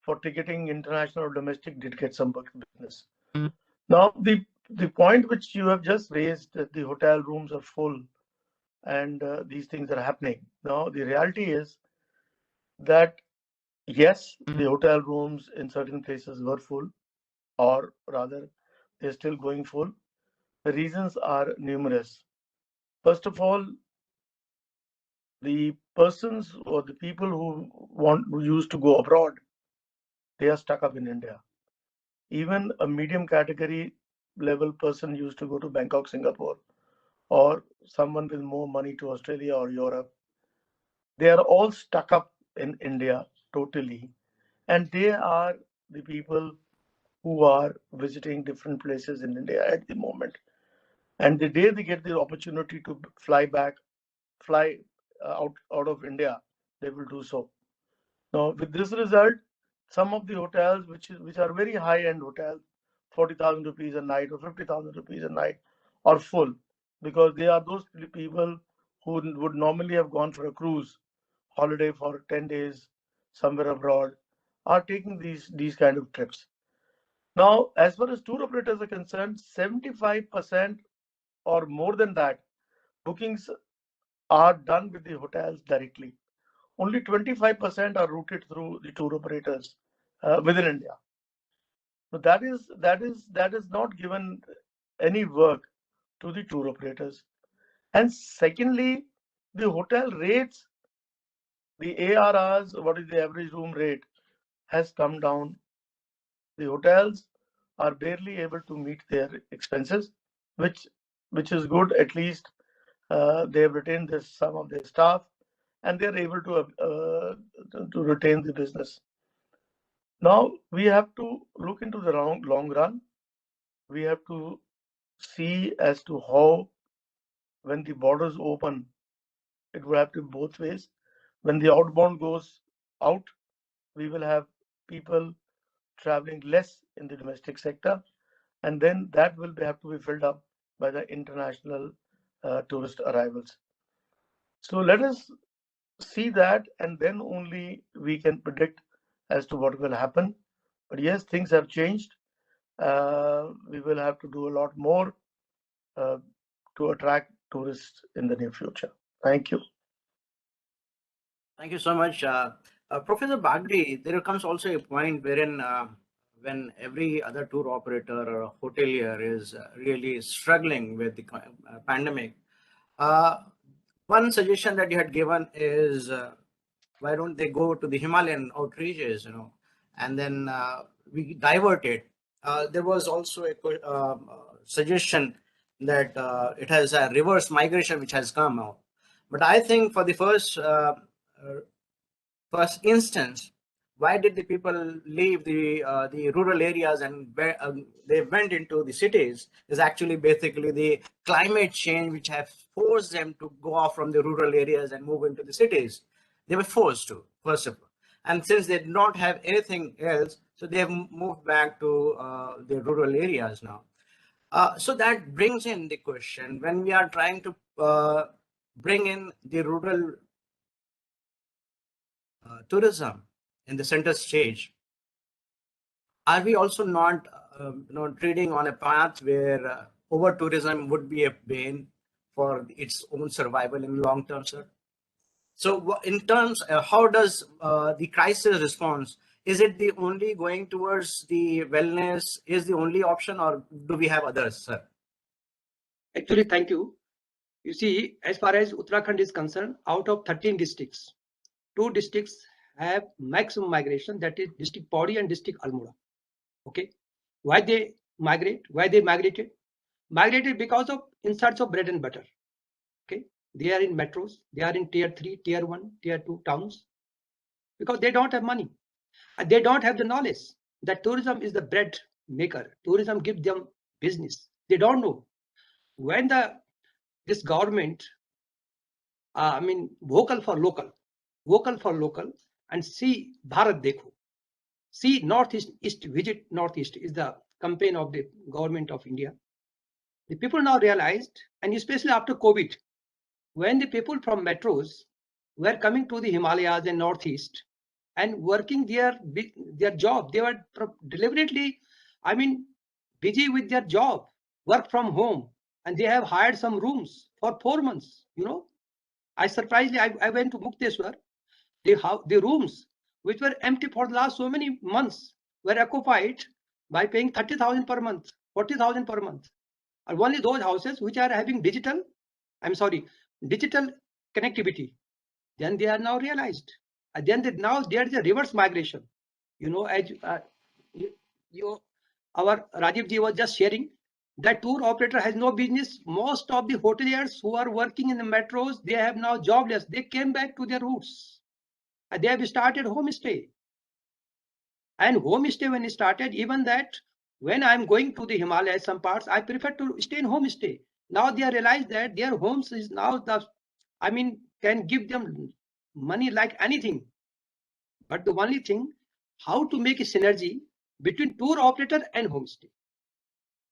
for ticketing international or domestic did get some business. Now, the point which you have just raised, that the hotel rooms are full and these things are happening. Now, the reality is that yes, the hotel rooms in certain places were full, or rather, they're still going full. The reasons are numerous. First of all, the persons or the people who used to go abroad, they are stuck up in India. Even a medium category level person used to go to Bangkok, Singapore, or someone with more money to Australia or Europe. They are all stuck up in India totally. And they are the people who are visiting different places in India at the moment. And the day they get the opportunity to fly out of India, they will do so. Now, with this result, some of the hotels, which are very high-end hotels, 40,000 rupees a night or 50,000 rupees a night, are full, because they are those people who would normally have gone for a cruise holiday for 10 days somewhere abroad, are taking these kind of trips. Now, as far as tour operators are concerned, 75% or more than that, bookings are done with the hotels directly. Only 25% are routed through the tour operators within India. So that is not given any work to the tour operators. And secondly, the hotel rates, the ARRs, what is the average room rate, has come down. The hotels are barely able to meet their expenses, which is good. At least they have retained some of their staff, and they're able to retain the business. Now we have to look into the long run. We have to see as to how, when the borders open, it will have to be both ways. When the outbound goes out, we will have people traveling less in the domestic sector, and then that will have to be filled up by the international tourist arrivals. So let us see that, and then only we can predict as to what will happen. But yes, things have changed. We will have to do a lot more to attract tourists in the near future. Thank you. Thank you so much. Professor Bagri, there comes also a point wherein when every other tour operator or hotelier is really struggling with the pandemic, one suggestion that you had given is why don't they go to the Himalayan outreaches, and then we divert it. There was also a suggestion that it has a reverse migration which has come out. But I think for the first instance, why did the people leave the rural areas and they went into the cities is actually basically the climate change which have forced them to go off from the rural areas and move into the cities. They were forced to, first of all. And since they did not have anything else, so they have moved back to the rural areas now. So that brings in the question, when we are trying to bring in the rural tourism in the center stage, are we also not treading on a path where over tourism would be a bane for its own survival in long term, sir? So in terms, how does the crisis response, is it the only going towards the wellness is the only option, or do we have others, sir? Actually, thank you. You see, as far as Uttarakhand is concerned, out of 13 districts, 2 districts have maximum migration, that is district Pauri and district Almora. Okay. Why they migrate? Why they migrated? Migrated because of in search of bread and butter. Okay. They are in metros, they are in tier 3, tier 1, tier 2 towns, because they don't have money. And they don't have the knowledge that tourism is the bread maker. Tourism gives them business. They don't know. When this government, vocal for local, and see Bharat Dekho, see Northeast, visit Northeast is the campaign of the government of India. The people now realized, and especially after COVID, when the people from metros were coming to the Himalayas and Northeast and working their job, they were deliberately, busy with their job, work from home, and they have hired some rooms for 4 months. I went to Mukteshwar. The rooms which were empty for the last so many months were occupied by paying 30,000 per month, 40,000 per month. And only those houses which are having digital connectivity, then they are now realized. And then now there is a reverse migration. As our Rajiv ji was just sharing, that tour operator has no business. Most of the hoteliers who are working in the metros, they have now jobless. They came back to their roots. And they have started homestay. And homestay, when it started, even that, when I'm going to the Himalayas, some parts, I prefer to stay in homestay. Now they have realized that their homes is now can give them money like anything. But the only thing, how to make a synergy between tour operator and homestay.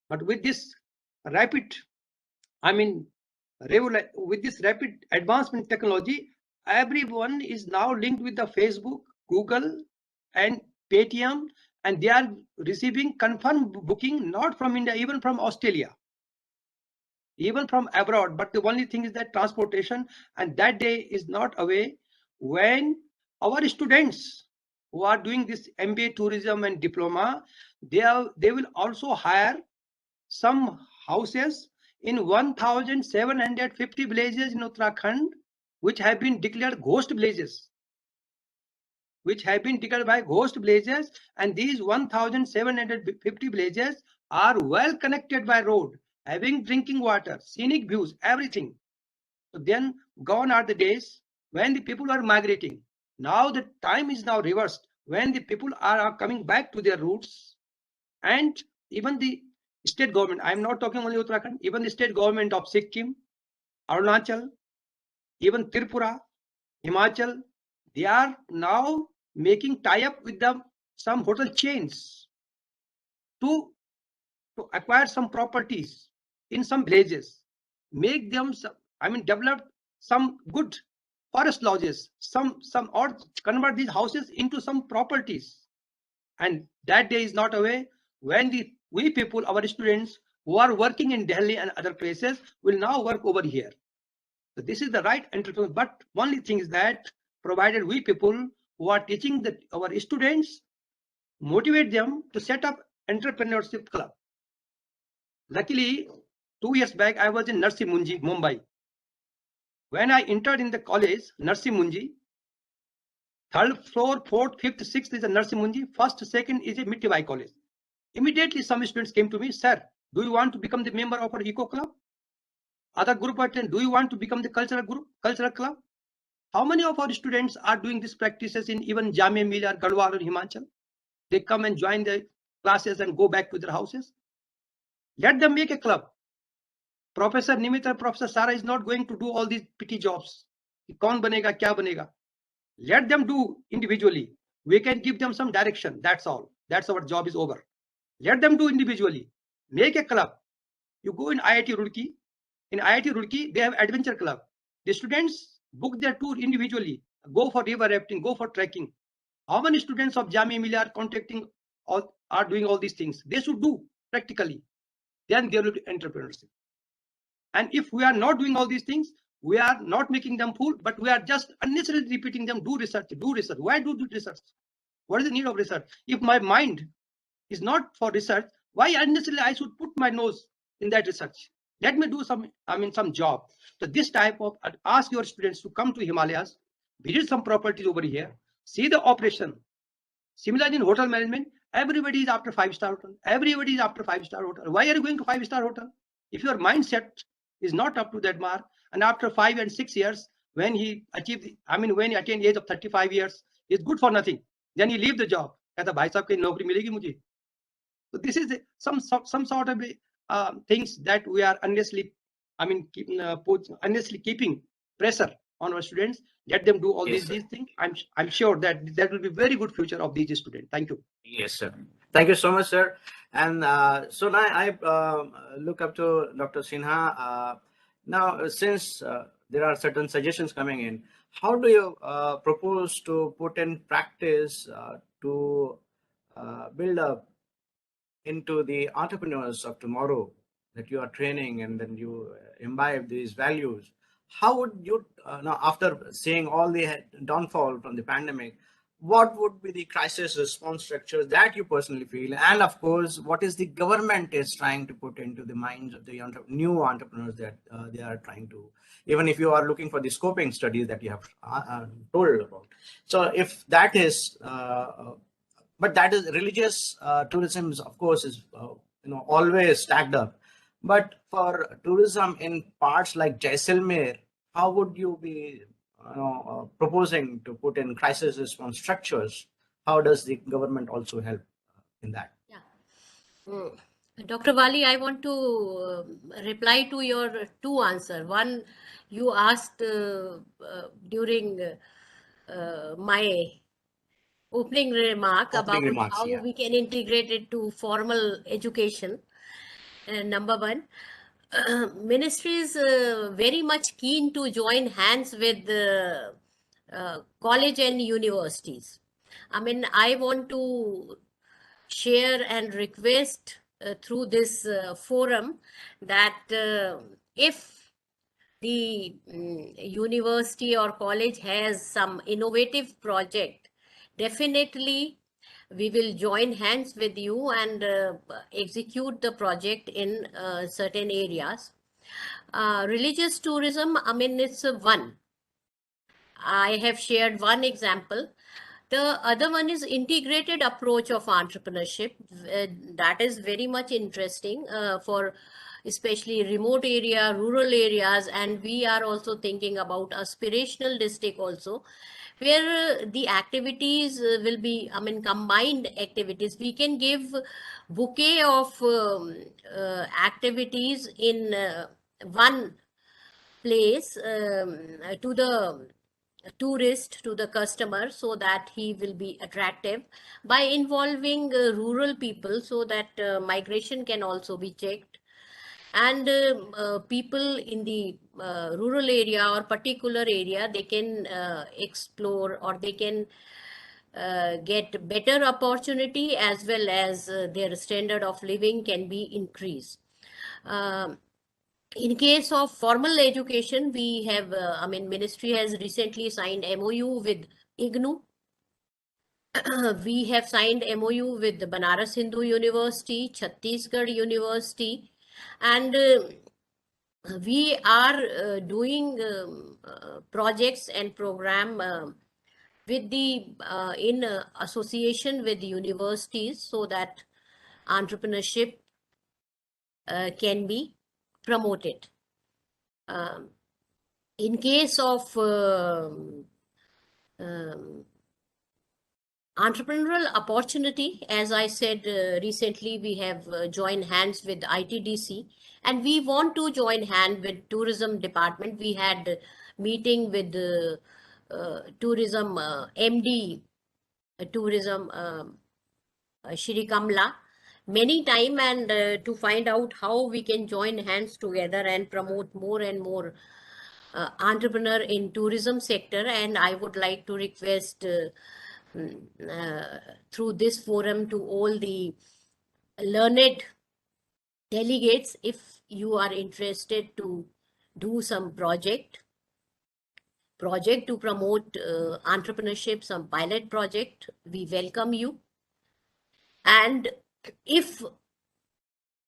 But with this rapid advancement in technology, everyone is now linked with the Facebook, Google, and Paytm, and they are receiving confirmed booking not from India, even from Australia, even from abroad. But the only thing is that transportation, and that day is not away when our students who are doing this MBA tourism and diploma, they will also hire some houses in 1,750 villages in Uttarakhand, which have been declared ghost villages, and these 1,750 villages are well connected by road, having drinking water, scenic views, everything. So then gone are the days when the people are migrating. Now the time is now reversed, when the people are coming back to their roots. And even the state government, I'm not talking only Uttarakhand, even the state government of Sikkim, Arunachal, even Tripura, Himachal, they are now making tie-up with some hotel chains to acquire some properties in some villages, make them develop some good forest lodges, or convert these houses into some properties. And that day is not away when we people, our students who are working in Delhi and other places, will now work over here. So this is the right entrepreneur. But only thing is that, provided we people who are teaching our students, motivate them to set up entrepreneurship club. Luckily, 2 years back, I was in Narsi Munji, Mumbai. When I entered in the college, Narsi Munji, 3rd floor, 4th, 5th, 6th is a Narsi Munji, 1st, 2nd is a Mittibai college. Immediately, some students came to me, sir, do you want to become the member of our eco club? Other group attend, do you want to become the cultural club? How many of our students are doing these practices in even Jamia, Millia, Garhwal, or Himachal? They come and join the classes and go back to their houses. Let them make a club. Professor Nimitra, Professor Sara is not going to do all these petty jobs. Kaun banega, kya banega? Let them do individually. We can give them some direction. That's all. That's our job is over. Let them do individually. Make a club. You go in IIT Roorkee. In IIT Roorkee, they have adventure club. The students book their tour individually, go for river rafting, go for trekking. How many students of Jamia Millia are contacting or are doing all these things? They should do practically. Then there will be entrepreneurship. And if we are not doing all these things, we are not making them fool, but we are just unnecessarily repeating them. Do research, do research. Why do research? What is the need of research? If my mind is not for research, why unnecessarily I should put my nose in that research? Let me do some job. So this type of, ask your students to come to Himalayas, visit some properties over here, see the operation. Similarly, in hotel management, everybody is after 5-star hotel. Everybody is after 5-star hotel. Why are you going to 5-star hotel? If your mindset is not up to that mark, and after 5 and 6 years, when he achieved, when he attained the age of 35 years, it's good for nothing. Then he leave the job. कहता भाई साहब की नौकरी मिलेगी मुझे. So this is some sort of things that we are unnecessarily, unnecessarily keeping pressure on our students. Let them do all these things. I'm sure that will be very good future of these students. Thank you. Yes, sir. Thank you so much, sir. And so now I look up to Dr. Sinha. Now, since there are certain suggestions coming in, how do you propose to put in practice to build up into the entrepreneurs of tomorrow that you are training, and then you imbibe these values? How would you, now after seeing all the downfall from the pandemic, what would be the crisis response structures that you personally feel? And of course, what is the government is trying to put into the minds of the new entrepreneurs that they are trying to, even if you are looking for the scoping studies that you have told about. So if that is, but that is religious tourism, of course, is always stacked up. But for tourism in parts like Jaisalmer, how would you be proposing to put in crisis response structures? How does the government also help in that? Yeah. Dr. Wali, I want to reply to your two answers. One, you asked during my opening remark about how we can integrate it to formal education. Number one, ministry is very much keen to join hands with college and universities. I want to share and request through this forum that if the university or college has some innovative project, definitely we will join hands with you and execute the project in certain areas. Religious tourism, it's one. I have shared one example. The other one is integrated approach of entrepreneurship. That is very much interesting for especially remote area, rural areas, and we are also thinking about aspirational district also, where the activities will be, combined activities. We can give bouquet of activities in one place to the tourist, to the customer, so that he will be attractive by involving rural people, so that migration can also be checked, and people in the rural area or particular area, they can explore, or they can get better opportunity, as well as their standard of living can be increased. In case of formal education, we have, ministry has recently signed MOU with IGNU. We have signed MOU with the Banaras Hindu University, Chhattisgarh University, and we are doing projects and program with the in association with universities, so that entrepreneurship can be promoted. In case of entrepreneurial opportunity, as I said recently, we have joined hands with ITDC, and we want to join hand with tourism department. We had meeting with tourism MD tourism Shri Kamla many time, and to find out how we can join hands together and promote more and more entrepreneur in tourism sector, and I would like to request through this forum to all the learned delegates, if you are interested to do some project to promote entrepreneurship, some pilot project, we welcome you. And if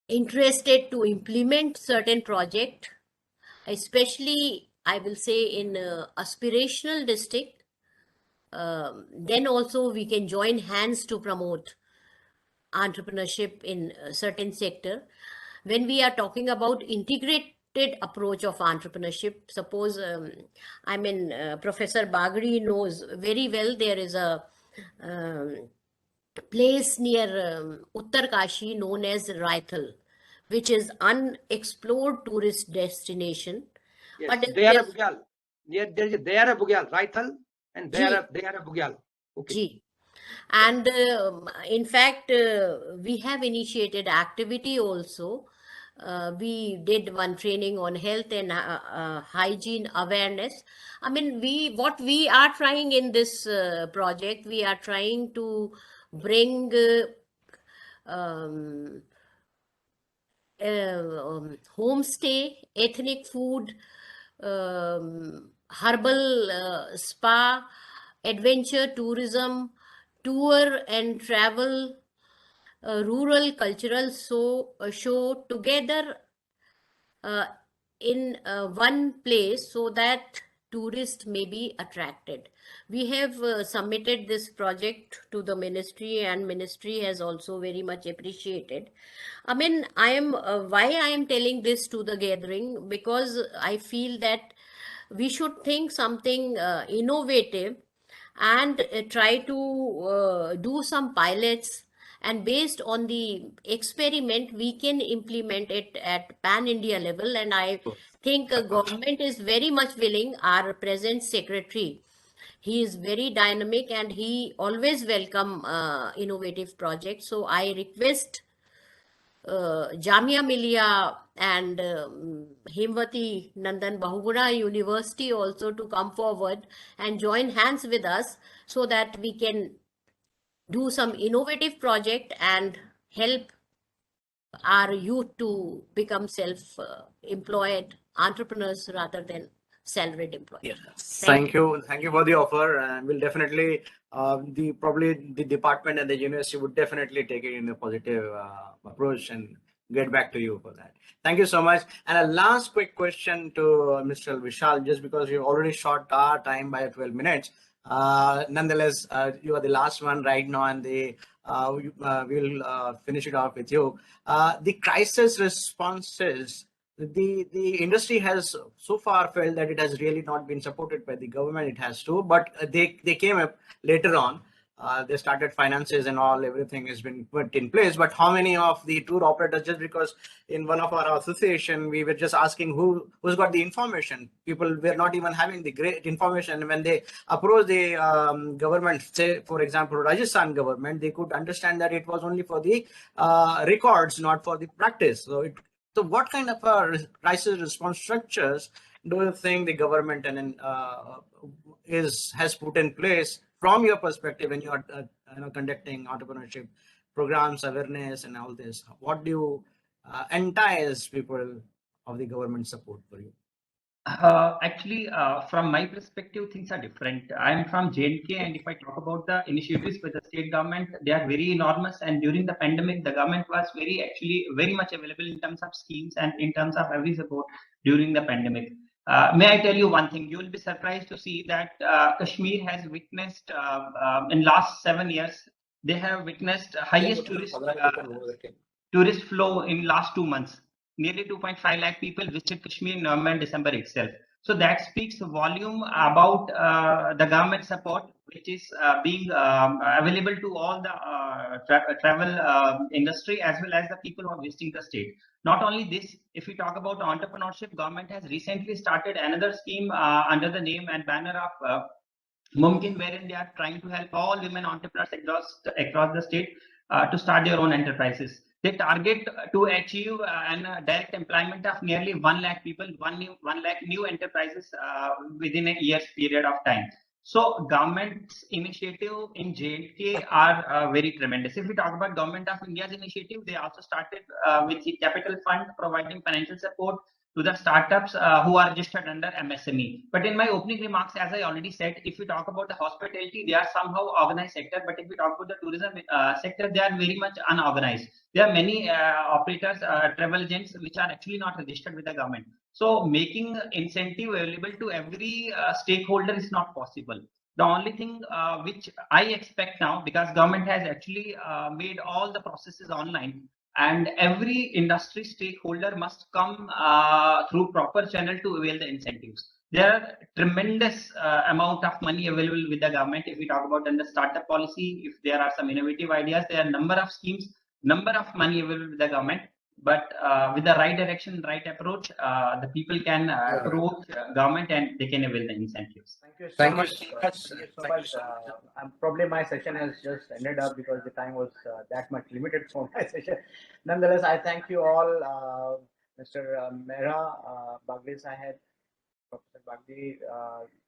interested to implement certain project, especially I will say in aspirational district, then also we can join hands to promote entrepreneurship in a certain sector. When we are talking about integrated approach of entrepreneurship, suppose Professor Bagri knows very well, there is a place near Uttarkashi known as Raithal, which is unexplored tourist destination. Yes, But Dayara Bugyal. There is a Dayara Bugyal, Raithal and Dayara Bugyal. Okay. Ji. And in fact, we have initiated activity also. We did one training on health and hygiene awareness. I mean, what we are trying in this project, we are trying to bring homestay, ethnic food, herbal spa, adventure tourism, tour and travel, rural cultural show together in one place, so that tourists may be attracted. We have submitted this project to the ministry, and ministry has also very much appreciated. I mean, why I am telling this to the gathering, because I feel that we should think something innovative and try to do some pilots, and based on the experiment we can implement it at pan-India level. And I think government is very much willing. Our present secretary, he is very dynamic and he always welcome innovative projects. So I request Jamia Millia and Himwati Nandan Bahuguna University also to come forward and join hands with us, so that we can do some innovative project and help our youth to become self-employed entrepreneurs rather than salaried employees. Yes. Thank you for the offer, and we'll definitely probably the department and the university would definitely take it in a positive approach and get back to you for that. Thank you so much. And a last quick question to Mr. Vishal, just because you already short our time by 12 minutes. Nonetheless, you are the last one right now, and we'll finish it off with you. The crisis responses, the industry has so far felt that it has really not been supported by the government. It has to, but they came up later on. They started finances and all, everything has been put in place. But how many of the tour operators, just because in one of our association, we were just asking who's got the information. People were not even having the great information. When they approached the government, say, for example, Rajasthan government, they could understand that it was only for the records, not for the practice. So what kind of crisis response structures do you think the government has put in place from your perspective when you are conducting entrepreneurship programs, awareness, and all this? What do you entice people of the government support for you? Actually, from my perspective, things are different. I'm from J&K, and if I talk about the initiatives by the state government, they are very enormous. And during the pandemic, the government was very much available in terms of schemes and in terms of every support during the pandemic. May I tell you one thing? You will be surprised to see that Kashmir has witnessed in last 7 years, they have witnessed highest tourist flow in last 2 months. Nearly 2.5 lakh people visited Kashmir in November and December itself. So that speaks volume about the government support, which is being available to all the travel industry as well as the people who are visiting the state. Not only this, if we talk about entrepreneurship, government has recently started another scheme under the name and banner of Mumkin, wherein they are trying to help all women entrepreneurs across the state to start their own enterprises. They target to achieve direct employment of nearly 1 lakh people, 1 lakh new enterprises within a year's period of time. So government's initiative in J&K are very tremendous. If we talk about Government of India's initiative, they also started with the capital fund providing financial support to the startups who are registered under MSME. But in my opening remarks, as I already said, if we talk about the hospitality, they are somehow organized sector. But if we talk about the tourism sector, they are very much unorganized. There are many operators, travel agents, which are actually not registered with the government. So making incentive available to every stakeholder is not possible. The only thing which I expect now, because government has actually made all the processes online, and every industry stakeholder must come through proper channel to avail the incentives. There are tremendous amount of money available with the government. If we talk about under startup policy, if there are some innovative ideas, there are number of schemes, number of money available with the government. But with the right direction, right approach, the people can approach government and they can avail the incentives. Thank you so much. Thank you so much. Probably my session has just ended up because the time was that much limited for my session. Nonetheless, I thank you all, Mr. Mehra, Bagli Sahib, Professor Bagli,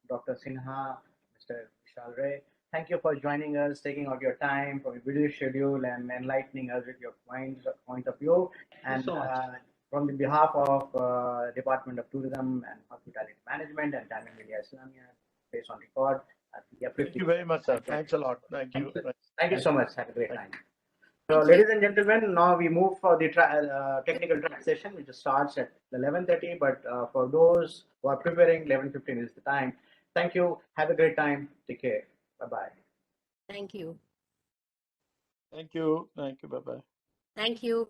Dr. Sinha, Mr. Vishal Ray. Thank you for joining us, taking out your time from your busy schedule and enlightening us with your point of view. And from the behalf of Department of Tourism and Hospitality Management and Millia Islamia, based on record. Thank you very much, sir. Thanks a lot. Thank you. Thank you so much. Have a great time. So, ladies and gentlemen, now we move for the technical track session, which starts at 11:30. But for those who are preparing, 11:15 is the time. Thank you. Have a great time. Take care. Bye-bye. Thank you. Thank you. Thank you. Bye-bye. Thank you.